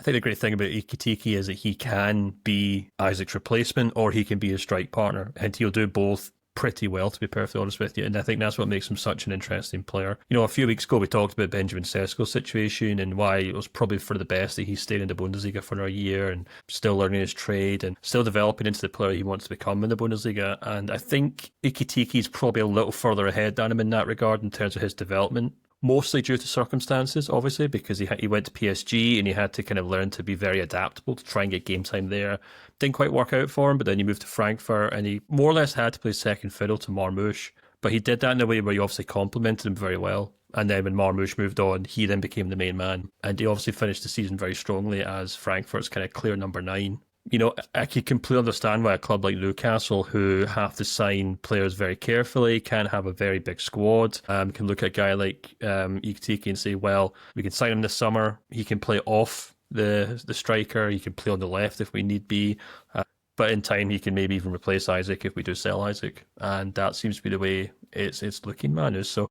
I think the great thing about Ekitike is that he can be Isak's replacement or he can be his strike partner, and he'll do both pretty well, to be perfectly honest with you. And I think that's what makes him such an interesting player. You know, a few weeks ago we talked about Benjamin Sesko's situation and why it was probably for the best that he stayed in the Bundesliga for a year and still learning his trade and still developing into the player he wants to become in the Bundesliga. And I think Ekitike is probably a little further ahead than him in that regard in terms of his development. Mostly due to circumstances, obviously, because he went to PSG and he had to kind of learn to be very adaptable to try and get game time there. Didn't quite work out for him, but then he moved to Frankfurt and he more or less had to play second fiddle to Marmoush. But he did that in a way where he obviously complemented him very well. And then when Marmoush moved on, he then became the main man. And he obviously finished the season very strongly as Frankfurt's kind of clear number 9. You know, I can completely understand why a club like Newcastle, who have to sign players very carefully, can have a very big squad, can look at a guy like Ekitike and say, well, we can sign him this summer. He can play off the striker. He can play on the left if we need be. But in time, he can maybe even replace Isak if we do sell Isak. And that seems to be the way it's looking, Manu. So